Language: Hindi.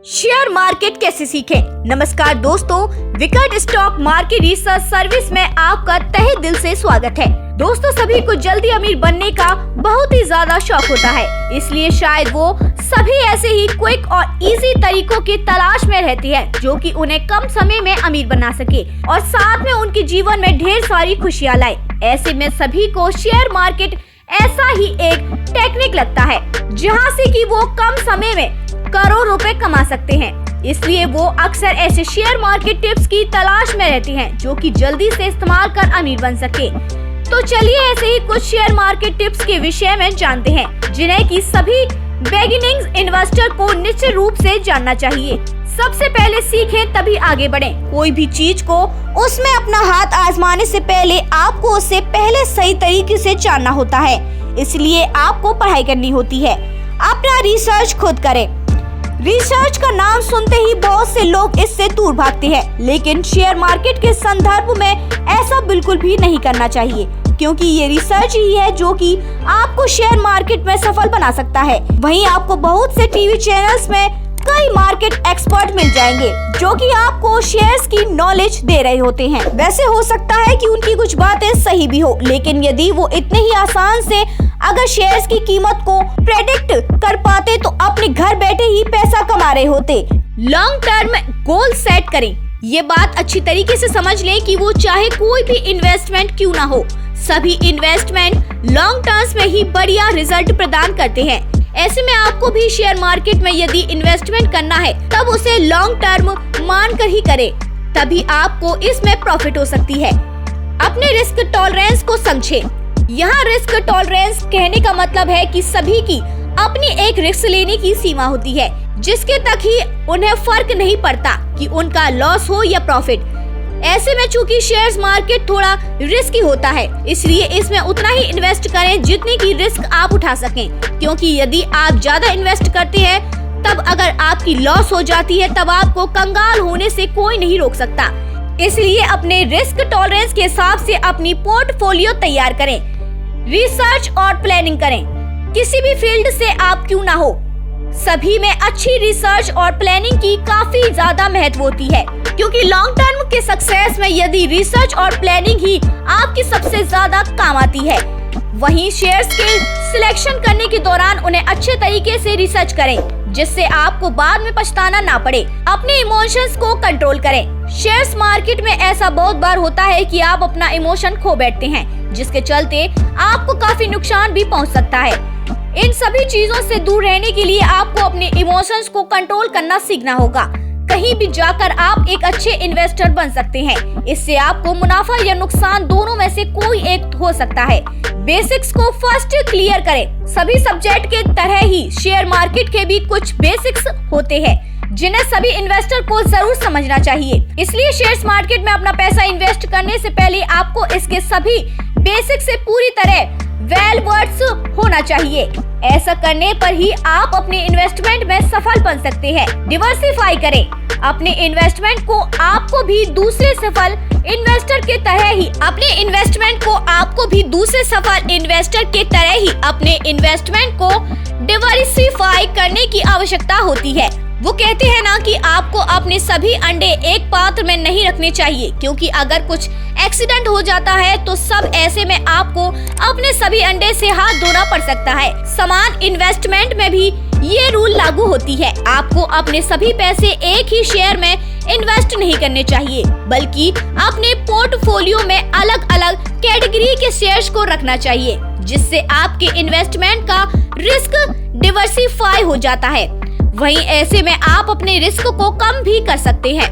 शेयर मार्केट कैसे सीखें? नमस्कार दोस्तों, विकट स्टॉक मार्केट रिसर्च सर्विस में आपका तहे दिल से स्वागत है। दोस्तों, सभी को जल्दी अमीर बनने का बहुत ही ज्यादा शौक होता है, इसलिए शायद वो सभी ऐसे ही क्विक और इजी तरीकों की तलाश में रहती है जो कि उन्हें कम समय में अमीर बना सके और साथ में उनके जीवन में ढेर सारी खुशियाँ लाए। ऐसे में सभी को शेयर मार्केट ऐसा ही एक टेक्निक लगता है जहाँ से कि वो कम समय में करोड़ रुपए कमा सकते हैं। इसलिए वो अक्सर ऐसे शेयर मार्केट टिप्स की तलाश में रहती हैं जो कि जल्दी से इस्तेमाल कर अमीर बन सके। तो चलिए ऐसे ही कुछ शेयर मार्केट टिप्स के विषय में जानते हैं जिन्हें कि सभी बिगिनिंग इन्वेस्टर को निश्चित रूप से जानना चाहिए। सबसे पहले सीखें तभी आगे बढ़ें। कोई भी चीज को उसमें अपना हाथ आजमाने से पहले आपको उसे पहले सही तरीके से जानना होता है, इसलिए आपको पढ़ाई करनी होती है। अपना रिसर्च खुद करें। रिसर्च का नाम सुनते ही बहुत से लोग इससे दूर भागते हैं, लेकिन शेयर मार्केट के संदर्भ में ऐसा बिल्कुल भी नहीं करना चाहिए, क्योंकि ये रिसर्च ही है जो कि आपको शेयर मार्केट में सफल बना सकता है। वहीं आपको बहुत से टीवी चैनल्स में कई मार्केट एक्सपर्ट मिल जाएंगे जो कि आपको शेयर्स की नॉलेज दे रहे होते हैं। वैसे हो सकता है कि उनकी कुछ बातें सही भी हो, लेकिन यदि वो इतने ही आसान से अगर शेयर्स की कीमत को प्रेडिक्ट कर पाते तो अपने घर बैठे ही पैसा कमा रहे होते। लॉन्ग टर्म गोल सेट करें। ये बात अच्छी तरीके से समझ लें कि वो चाहे कोई भी इन्वेस्टमेंट क्यों ना हो, सभी इन्वेस्टमेंट लॉन्ग टर्म्स में ही बढ़िया रिजल्ट प्रदान करते हैं। ऐसे में आपको भी शेयर मार्केट में यदि इन्वेस्टमेंट करना है तब उसे लॉन्ग टर्म मानकर ही करें, तभी आपको इसमें प्रॉफिट हो सकती है। अपने रिस्क टॉलरेंस को समझें। यहाँ रिस्क टॉलरेंस कहने का मतलब है कि सभी की अपनी एक रिस्क लेने की सीमा होती है, जिसके तक ही उन्हें फर्क नहीं पड़ता कि उनका लॉस हो या प्रॉफिट। ऐसे में चूंकि शेयर मार्केट थोड़ा रिस्की होता है, इसलिए इसमें उतना ही इन्वेस्ट करें जितनी की रिस्क आप उठा सकें, क्योंकि यदि आप ज्यादा इन्वेस्ट करते हैं तब अगर आपकी लॉस हो जाती है तब आपको कंगाल होने से कोई नहीं रोक सकता। इसलिए अपने रिस्क टॉलरेंस के हिसाब से अपनी पोर्टफोलियो तैयार करें। रिसर्च और प्लानिंग करें। किसी भी फील्ड से आप क्यों ना हो, सभी में अच्छी रिसर्च और प्लानिंग की काफी ज्यादा महत्व होती है, क्योंकि लॉन्ग टर्म के सक्सेस में यदि रिसर्च और प्लानिंग ही आपकी सबसे ज्यादा काम आती है। वहीं शेयर्स के सिलेक्शन करने के दौरान उन्हें अच्छे तरीके से रिसर्च करें, जिससे आपको बाद में पछताना ना पड़े। अपने इमोशंस को कंट्रोल करें। शेयर्स मार्केट में ऐसा बहुत बार होता है कि आप अपना इमोशन खो बैठते हैं, जिसके चलते आपको काफी नुकसान भी पहुंच सकता है। इन सभी चीजों से दूर रहने के लिए आपको अपने इमोशंस को कंट्रोल करना सीखना होगा। कहीं भी जाकर आप एक अच्छे इन्वेस्टर बन सकते हैं। इससे आपको मुनाफा या नुकसान दोनों में से कोई एक हो सकता है। बेसिक्स को फर्स्ट क्लियर करें। सभी सब्जेक्ट के तरह ही शेयर मार्केट के भी कुछ बेसिक्स होते हैं जिन्हें सभी इन्वेस्टर को जरूर समझना चाहिए। इसलिए शेयर मार्केट में अपना पैसा इन्वेस्ट करने से पहले आपको इसके सभी बेसिक से पूरी तरह वेल वर्ड्स होना चाहिए। ऐसा करने पर ही आप अपने इन्वेस्टमेंट में सफल बन सकते हैं। डिवर्सिफाई करें। अपने इन्वेस्टमेंट को आपको भी दूसरे सफल इन्वेस्टर के तरह ही अपने इन्वेस्टमेंट को डिवर्सिफाई करने की आवश्यकता होती है। वो कहते हैं ना कि आपको अपने सभी अंडे एक पात्र में नहीं रखने चाहिए, क्योंकि अगर कुछ एक्सीडेंट हो जाता है तो सब ऐसे में आपको अपने सभी अंडे से हाथ धोना पड़ सकता है। समान इन्वेस्टमेंट में भी ये रूल लागू होती है। आपको अपने सभी पैसे एक ही शेयर में इन्वेस्ट नहीं करने चाहिए, बल्कि अपने पोर्टफोलियो में अलग अलग कैटेगरी के शेयर्स को रखना चाहिए, जिससे आपके इन्वेस्टमेंट का रिस्क डिवर्सिफाई हो जाता है। वहीं ऐसे में आप अपने रिस्क को कम भी कर सकते हैं।